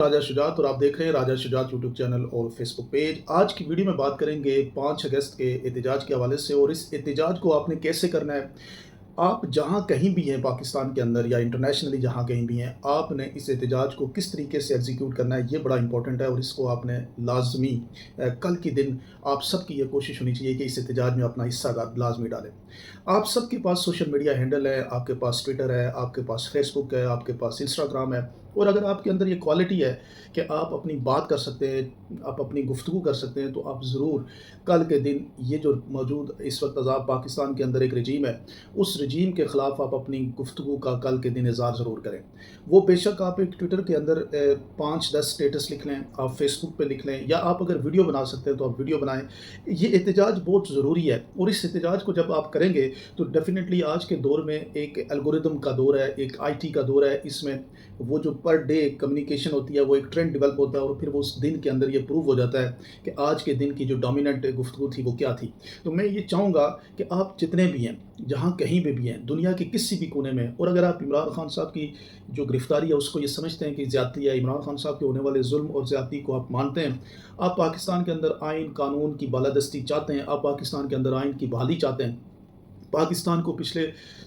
राजा शुजात और आप देख रहे हैं राजा शुजात यूट्यूब चैनल और फेसबुक पेज। आज की वीडियो में बात करेंगे 5 अगस्त के एहतजाज के हवाले से और इस एहतजाज को आपने कैसे करना है। आप जहाँ कहीं भी हैं पाकिस्तान के अंदर या इंटरनेशनली जहाँ कहीं भी हैं, आपने इस एहतजाज को किस तरीके से एग्जीक्यूट करना है, ये बड़ा इंपॉर्टेंट है और इसको आपने लाजमी कल के दिन आप सबकी ये कोशिश होनी चाहिए कि इस एहतजाज में अपना हिस्सा लाजमी डालें। आप सबके पास सोशल मीडिया हैंडल है, आपके पास ट्विटर है, आपके पास फेसबुक है, आपके पास इंस्टाग्राम है और अगर आपके अंदर ये क्वालिटी है कि आप अपनी बात कर सकते हैं, आप अपनी गुफ्तगू कर सकते हैं, तो आप ज़रूर कल के दिन ये जो मौजूद इस वक्त अज़ाब पाकिस्तान के अंदर एक रजीम है, उस रजीम के ख़िलाफ़ आप अपनी गुफ्तगू का कल के दिन इज़हार ज़रूर करें। वो बेशक आप एक ट्विटर के अंदर 5-10 स्टेटस लिख लें, आप फेसबुक पे लिख लें या आप अगर वीडियो बना सकते हैं तो आप वीडियो बनाएँ। ये एहतजाज बहुत ज़रूरी है और इस एहतजाज को जब आप करेंगे तो डेफ़िनेटली आज के दौर में एक एल्गोरिदम का दौर है, एक आईटी का दौर है। इसमें वो जो पर डे कम्युनिकेशन होती है, वो एक ट्रेंड डेवलप होता है और फिर वो उस दिन के अंदर ये प्रूव हो जाता है कि आज के दिन की जो डोमिनेंट गुफ्तगू थी वो क्या थी। तो मैं ये चाहूँगा कि आप जितने भी हैं, जहाँ कहीं पे भी हैं, दुनिया के किसी भी कोने में, और अगर आप इमरान खान साहब की जो गिरफ्तारी है उसको ये समझते हैं कि ज़्यादती है, इमरान खान साहब के होने वाले जुल्म और ज़्यादती को आप मानते हैं, आप पाकिस्तान के अंदर आइन कानून की बालादस्ती चाहते हैं, आप पाकिस्तान के अंदर आइन की बहाली चाहते हैं, पाकिस्तान को पिछले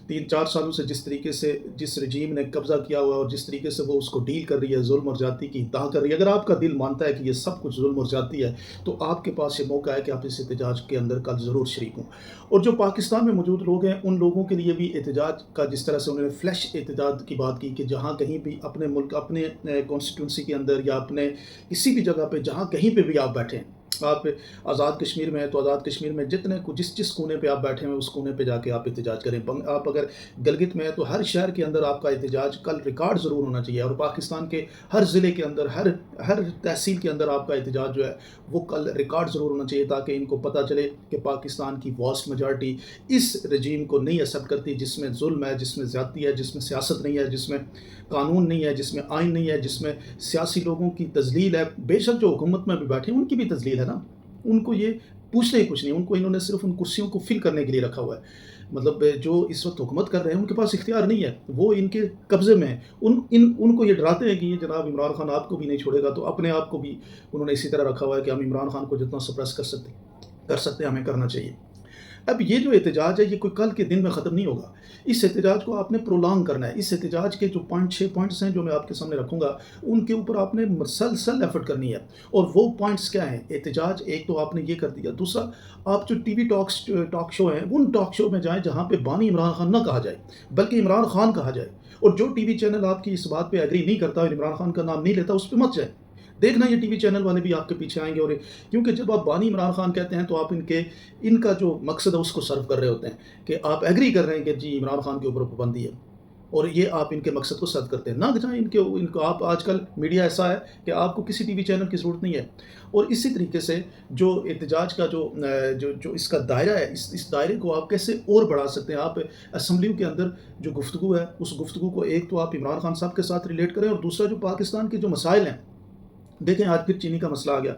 3-4 सालों से जिस तरीके से जिस रजीम ने कब्ज़ा किया हुआ है और जिस तरीके से वो उसको डील कर रही है, जुल्म और ज़्यादती की इंतहा कर रही है, अगर आपका दिल मानता है कि ये सब कुछ जुल्म और ज़्यादती है, तो आपके पास ये मौका है कि आप इस एहतजाज के अंदर कल ज़रूर शरीक हों। और जो पाकिस्तान में मौजूद लोग हैं, उन लोगों के लिए भी एहतजाज का, जिस तरह से उन्होंने फ्लैश एहतजाज की बात की कि जहाँ कहीं भी अपने मुल्क, अपने कॉन्स्टिट्यूंसी के अंदर या अपने किसी भी जगह पे जहाँ कहीं पे भी आप बैठे हैं, आप आज़ाद कश्मीर में हैं तो आज़ाद कश्मीर में जितने जिस जिस कोने पे आप बैठे हैं उस कोने पे जाके आप एहतजाज करें। आप अगर गिलगित में हैं तो हर शहर के अंदर आपका एहतजाज कल रिकॉर्ड ज़रूर होना चाहिए और पाकिस्तान के हर ज़िले के अंदर, हर हर तहसील के अंदर आपका एहतजाज जो है वो कल रिकॉर्ड ज़रूर होना चाहिए, ताकि इनको पता चले कि पाकिस्तान की वास्ट मेजॉरिटी इस रजीम को नहीं एक्सेप्ट करती, जिसमें जुल्म है, जिसमें ज़्यादती है, जिसमें सियासत नहीं है, जिसमें कानून नहीं है, जिसमें आइन नहीं है, जिसमें सियासी लोगों की तज़लील है। बेशक जो हुकूमत में भी बैठे हैं उनकी भी तज़लील है ना, उनको ये पूछते ही कुछ नहीं, उनको इन्होंने सिर्फ़ उन कुर्सियों को फ़िल करने के लिए रखा हुआ है। मतलब जो इस वक़्त हुकूमत कर रहे हैं उनके पास इख्तियार नहीं है, वो इनके कब्ज़े में है। उनको ये डराते हैं कि ये जनाब इमरान खान आपको भी नहीं छोड़ेगा, तो अपने आप को भी उन्होंने इसी तरह रखा हुआ है कि हम इमरान खान को जितना सप्रेस कर सकते हैं हमें करना चाहिए। अब ये जो एहतजाज है ये कोई कल के दिन में ख़त्म नहीं होगा। इस एहतजाज को आपने प्रोलॉन्ग करना है। इस एहतजाज के जो 5-6 पॉइंट्स हैं जो मैं आपके सामने रखूँगा, उनके ऊपर आपने मसलसल एफ़र्ट करनी है। और वो पॉइंट्स क्या हैं? एहतजाज एक तो आपने ये कर दिया। दूसरा, आप जो टीवी टॉक शो हैं, उन टॉक शो में जाएँ जहाँ पे बानी इमरान खान ना कहा जाए, बल्कि इमरान खान कहा जाए। और जो टीवी चैनल आपकी इस बात पे एग्री नहीं करता और इमरान खान का नाम नहीं लेता, उस पे मत जाएँ। देखना ये टीवी चैनल वाले भी आपके पीछे आएँगे, और क्योंकि जब आप बानी इमरान खान कहते हैं तो आप इनका जो मकसद है उसको सर्व कर रहे होते हैं कि आप एग्री कर रहे हैं कि जी इमरान खान के ऊपर पाबंदी है, और ये आप इनके मकसद को सर्व करते हैं। ना जाएँ इनको आप, आजकल मीडिया ऐसा है कि आपको किसी टीवी चैनल की ज़रूरत नहीं है। और इसी तरीके से जो एहतजाज का जो इसका दायरा है, इस दायरे को आप कैसे और बढ़ा सकते हैं। आप असेंबलियों के अंदर जो गुफ्तगू है, उस गुफ्तगू को एक तो आप इमरान खान साहब के साथ रिलेट करें, और दूसरा जो पाकिस्तान के जो मसाइल हैं, देखें आज फिर चीनी का मसला आ गया,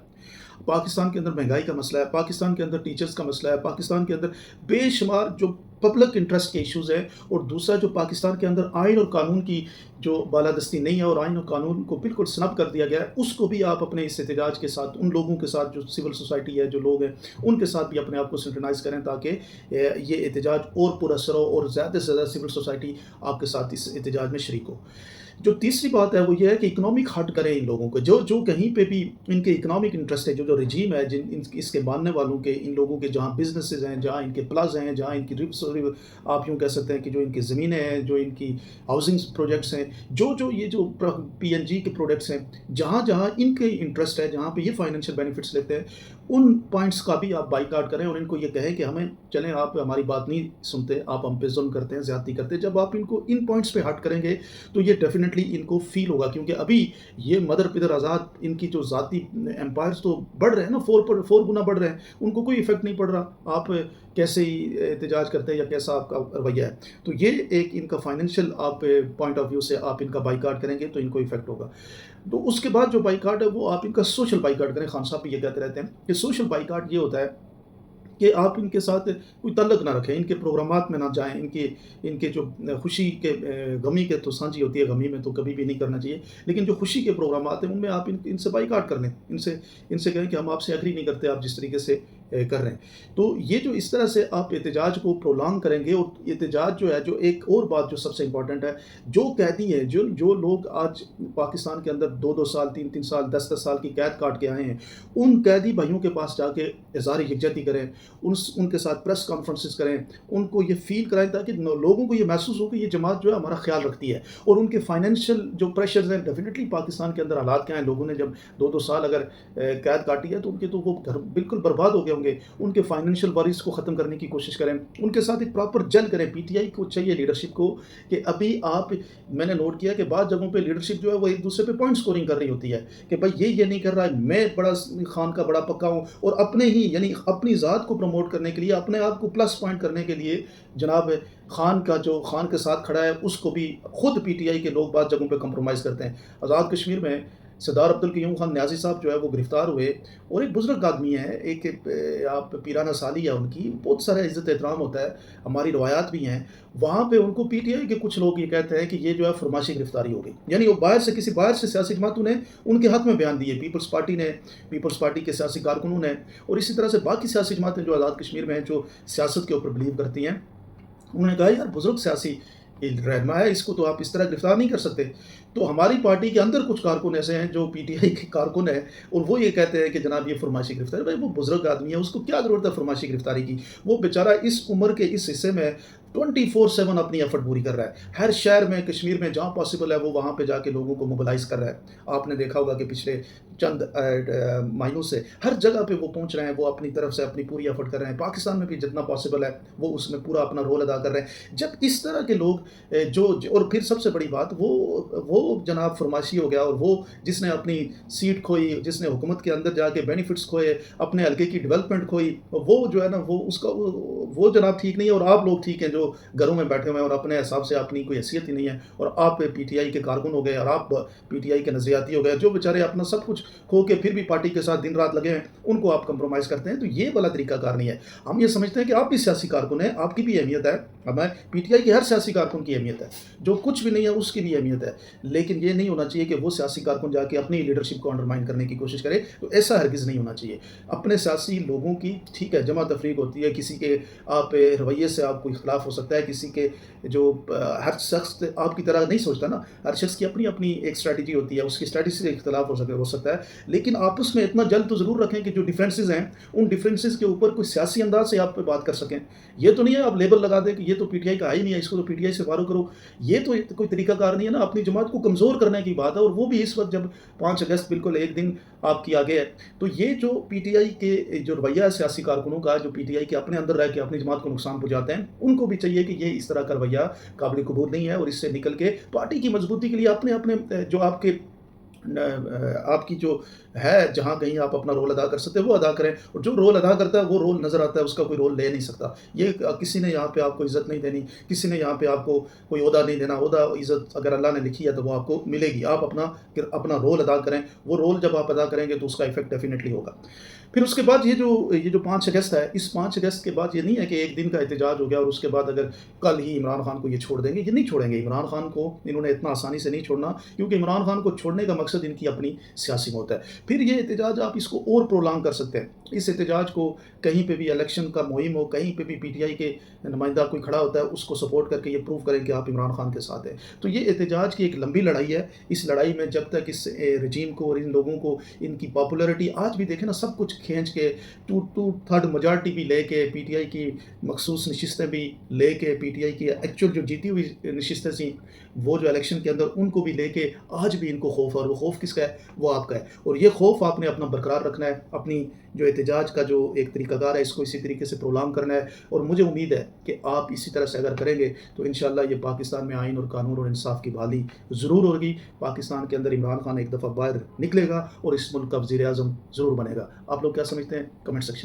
पाकिस्तान के अंदर महंगाई का मसला है, पाकिस्तान के अंदर टीचर्स का मसला है, पाकिस्तान के अंदर बेशुमार जो पब्लिक इंटरेस्ट के इश्यूज़ हैं, और दूसरा जो पाकिस्तान के अंदर आइन और कानून की जो बालादस्ती नहीं है और आइन और कानून को बिल्कुल स्नब कर दिया गया है, उसको भी आप अपने इस एहतजाज के साथ, उन लोगों के साथ जो सिविल सोसाइटी है, जो लोग हैं, उनके साथ भी अपने आप को सिंक्रोनाइज़ करें, ताकि ये एहतजाज और पुरअसर हो और ज़्यादा से ज़्यादा सिविल सोसाइटी आपके साथ इस एहतजाज में शरीक हो। जो तीसरी बात है वो ये है कि इकोनॉमिक हर्ट करें इन लोगों को, जो कहीं पे भी इनके इकोनॉमिक इंटरेस्ट है, जो रजीम है, इसके मानने वालों के, इन लोगों के जहाँ बिजनेसेस हैं, जहाँ इनके प्लाजा हैं, जहाँ इनकी आप यूँ कह सकते हैं कि जो इनकी ज़मीनें हैं, जो इनकी हाउसिंग प्रोजेक्ट्स हैं, ये जो पीएनजी के प्रोडक्ट्स हैं, जहाँ जहाँ इनके इंटरेस्ट है, जहाँ पे ये फाइनेंशियल बेनिफिट्स लेते हैं, उन पॉइंट्स का भी आप बाइकआउट करें और इनको ये कहें कि हमें चलें, आप हमारी बात नहीं सुनते, आप हम पे जुल्म करते हैं, ज़्यादती करते हैं। जब आप इनको इन पॉइंट्स पे हट करेंगे तो ये डेफिनेटली इनको फील होगा, क्योंकि अभी ये मदर पिदर आज़ाद इनकी जो ज़ाती एम्पायर्स तो बढ़ रहे हैं ना, 4 गुना बढ़ रहे हैं, उनको कोई इफेक्ट नहीं पड़ रहा आप कैसे ही एहतजाज करते हैं या कैसा आपका रवैया है। तो ये एक इनका फाइनेंशियल आप पॉइंट ऑफ व्यू से आप इनका बाइकआउट करेंगे तो इनको इफेक्ट होगा। तो उसके बाद जो बाइकआउट है वो आप इनका सोशल बाइकआउट करें। खान साहब भी ये कहते रहते हैं कि सोशल बाइकआउट ये होता है کہ آپ ان کے ساتھ کوئی تعلق نہ رکھیں، ان کے پروگرامات میں نہ جائیں، ان کے جو خوشی کے غمی کے تو سانجھی ہوتی ہے، غمی میں تو کبھی بھی نہیں کرنا چاہیے، لیکن جو خوشی کے پروگرامات ہیں ان میں آپ ان سے بائیکاٹ کر لیں، ان سے کہیں کہ ہم آپ سے ایگری نہیں کرتے آپ جس طریقے سے کر رہے ہیں۔ تو یہ جو اس طرح سے آپ احتجاج کو پرولانگ کریں گے، اور احتجاج جو ہے، جو ایک اور بات جو سب سے امپورٹنٹ ہے، جو قیدی ہیں، جو لوگ آج پاکستان کے اندر 2 سال 3 سال 10 سال کی قید کاٹ کے آئے ہیں، ان قیدی بھائیوں کے پاس جا کے اظہار یکجہتی کریں، ان کے ساتھ پریس کانفرنسز کریں، ان کو یہ فیل کرائیں تاکہ لوگوں کو یہ محسوس ہو کہ یہ جماعت جو ہے ہمارا خیال رکھتی ہے، اور ان کے فائنینشیل جو پریشرز ہیں، ڈیفینیٹلی پاکستان کے اندر حالات کیا ہیں، لوگوں نے جب 2 سال اگر قید کاٹی ہے تو ان کے تو وہ گھر بالکل برباد ہو گئے ہوں گے، ان کے فائنینشیل ورز کو ختم کرنے کی کوشش کریں، ان کے ساتھ ایک پراپر جل کریں۔ پی ٹی آئی کو چاہیے لیڈرشپ کو کہ ابھی میں نے نوٹ کیا کہ بعض جگہوں پہ لیڈرشپ جو ہے وہ ایک دوسرے پہ پوائنٹ سکورنگ کر رہی ہوتی ہے کہ بھائی یہ نہیں کر رہا ہے، میں بڑا خان کا بڑا پکا ہوں، اور اپنے ہی یعنی اپنی ذات کو پروموٹ کرنے کے لیے، اپنے آپ کو پلس پوائنٹ کرنے کے لیے جناب خان کا جو خان کے ساتھ کھڑا ہے اس کو بھی خود پی ٹی آئی کے لوگ بعض جگہوں پہ کمپرومائز کرتے ہیں۔ آزاد کشمیر میں سردار عبدالقیوم خان نیازی صاحب جو ہے وہ گرفتار ہوئے، اور ایک بزرگ آدمی ہے، ایک آپ پیرانہ سالی ہے ان کی، بہت سارا عزت احترام ہوتا ہے، ہماری روایات بھی ہیں، وہاں پہ ان کو پی ٹی آئی کے کچھ لوگ یہ کہتے ہیں کہ یہ جو ہے فرماشی گرفتاری ہو گئی، یعنی وہ کسی باہر سے سیاسی جماعتوں نے ان کے حق میں بیان دیے، پیپلز پارٹی کے سیاسی کارکنوں نے، اور اسی طرح سے باقی سیاسی جماعتیں جو آزاد کشمیر میں ہیں، جو سیاست کے اوپر بلیو کرتی ہیں، انہوں نے کہا یار بزرگ سیاسی رہنما ہے، اس کو تو آپ اس طرح گرفتار نہیں کر سکتے۔ تو ہماری پارٹی کے اندر کچھ کارکن ایسے ہیں جو پی ٹی آئی کے کارکن ہیں، اور وہ یہ کہتے ہیں کہ جناب یہ فرماشی گرفتاری، بھائی وہ بزرگ آدمی ہے، اس کو کیا ضرورت ہے فرماشی گرفتاری کی؟ وہ بیچارہ اس عمر کے اس حصے میں 24/7 اپنی ایفرٹ پوری کر رہا ہے، ہر شہر میں کشمیر میں جہاں پاسبل ہے وہ وہاں پہ جا کے لوگوں کو موبلائز کر رہا ہے۔ آپ نے دیکھا ہوگا کہ پچھلے چند مہینوں سے ہر جگہ پہ وہ پہنچ رہے ہیں، وہ اپنی طرف سے اپنی پوری ایفرٹ کر رہے ہیں، پاکستان میں بھی جتنا پاسبل ہے وہ اس میں پورا اپنا رول ادا کر رہے ہیں۔ جب اس طرح کے لوگ اور پھر سب سے بڑی بات وہ جناب فرماشی ہو گیا، اور وہ جس نے اپنی سیٹ کھوئی، جس نے حکومت کے اندر جا کے بینیفٹس کھوئے، اپنے حلقے کی ڈیولپمنٹ کھوئی، وہ جو ہے نا وہ جناب ٹھیک نہیں ہے، اور آپ لوگ ٹھیک ہیں جو گھروں میں بیٹھے ہوئے ہیں اور اپنے حساب سے اپنی کوئی حیثیت ہی نہیں ہے، اور آپ پی ٹی آئی کے کارکن ہو گئے، اور آپ پی ٹی آئی کے نظریاتی ہو گئے، جو بیچارے اپنا سب کچھ کھو کے پھر بھی پارٹی کے ساتھ دن رات لگے ہیں، ان کو آپ کمپرومائز کرتے ہیں۔ تو یہ والا طریقہ کار نہیں ہے۔ ہم یہ سمجھتے ہیں کہ آپ بھی سیاسی کارکن ہیں، آپ کی بھی اہمیت ہے، ہمیں پی ٹی آئی کے ہر سیاسی کارکن کی اہمیت ہے، جو کچھ بھی نہیں ہے اس کی بھی اہمیت ہے، لیکن یہ نہیں ہونا چاہیے کہ وہ سیاسی کارکن جا کے اپنی لیڈرشپ کو انڈرمائن کرنے کی کوشش کرے، تو ایسا ہرگز نہیں ہونا چاہیے۔ اپنے سیاسی لوگوں کی ٹھیک ہے جمع تفریق ہوتی ہے، کسی کے آپ رویے سے آپ کو اختلاف ہو سکتا ہے، کسی کے جو ہر شخص آپ کی طرح نہیں سوچتا نا، ہر شخص کی اپنی اپنی ایک اسٹریٹجی ہوتی ہے، اس کی اسٹریٹجی سے اختلاف ہو سکتا ہے، لیکن آپس میں اتنا جلد تو ضرور رکھیں کہ جو ڈیفرینسز ہیں ان ڈیفرینسز کے اوپر کوئی سیاسی انداز سے آپ پہ بات کر سکیں۔ یہ تو نہیں ہے آپ لیبل لگا دیں کہ یہ تو پی ٹی آئی کا ہی نہیں ہے، اس کو تو پی ٹی آئی سے فارغ کرو، یہ تو کوئی طریقہ کار نہیں ہے نا، اپنی جماعت کو کمزور کرنے کی بات ہے، اور وہ بھی اس وقت جب 5 اگست بالکل ایک دن آپ کی آگے ہے۔ تو یہ جو پی ٹی آئی کے جو رویہ ہے سیاسی کارکنوں کا، جو پی ٹی آئی کے اپنے اندر رہ کے اپنی جماعت کو نقصان پہنچاتے ہیں، ان کو بھی چاہیے کہ یہ اس طرح کا رویہ قابل قبول نہیں ہے، اور اس سے نکل کے پارٹی کی مضبوطی کے لیے اپنے جو آپ کی جو ہے جہاں کہیں آپ اپنا رول ادا کر سکتے ہیں وہ ادا کریں، اور جو رول ادا کرتا ہے وہ رول نظر آتا ہے، اس کا کوئی رول لے نہیں سکتا۔ یہ کسی نے یہاں پہ آپ کو عزت نہیں دینی، کسی نے یہاں پہ آپ کو کوئی عہدہ نہیں دینا، عہدہ عزت اگر اللہ نے لکھی ہے تو وہ آپ کو ملے گی، آپ اپنا رول ادا کریں، وہ رول جب آپ ادا کریں گے تو اس کا ایفیکٹ ڈیفینیٹلی ہوگا۔ پھر اس کے بعد یہ جو 5 اگست ہے، اس 5 اگست کے بعد یہ نہیں ہے کہ ایک دن کا احتجاج ہو گیا اور اس کے بعد اگر کل ہی عمران خان کو یہ چھوڑ دیں گے، یہ نہیں چھوڑیں گے عمران خان کو، انہوں نے اتنا آسانی سے نہیں چھوڑنا، کیونکہ عمران خان کو چھوڑنے کا مقصد ان کی اپنی سیاسی موت ہے۔ پھر یہ احتجاج آپ اس کو اور پرولانگ کر سکتے ہیں، اس احتجاج کو کہیں پہ بھی الیکشن کا مہم ہو، کہیں پہ بھی پی ٹی آئی کے نمائندہ کوئی کھڑا ہوتا ہے، اس کو سپورٹ کر کے یہ پروف کریں کہ آپ عمران خان کے ساتھ ہیں۔ تو یہ احتجاج کی ایک لمبی لڑائی ہے، اس لڑائی میں جب تک اس رجیم کو اور ان لوگوں کو ان کی پاپولرٹی، آج بھی دیکھیں نا سب کچھ کھینچ کے 2/3 میجارٹی بھی لے کے، پی ٹی آئی کی مخصوص نشستیں بھی لے کے، پی ٹی آئی کی ایکچوئل جو جیتی ہوئی نشستیں تھیں وہ جو الیکشن کے اندر ان کو بھی لے کے، آج بھی ان کو خوف ہے، اور وہ خوف کس کا ہے؟ وہ آپ کا ہے، اور یہ خوف آپ نے اپنا برقرار رکھنا ہے، اپنی جو احتجاج کا جو ایک طریقہ کار ہے اس کو اسی طریقے سے پرولانگ کرنا ہے، اور مجھے امید ہے کہ آپ اسی طرح سے اگر کریں گے تو انشاءاللہ یہ پاکستان میں آئین اور قانون اور انصاف کی بحالی ضرور ہوگی، پاکستان کے اندر عمران خان ایک دفعہ باہر نکلے گا اور اس ملک کا وزیر اعظم ضرور بنے گا۔ آپ لوگ کیا سمجھتے ہیں؟ Comment section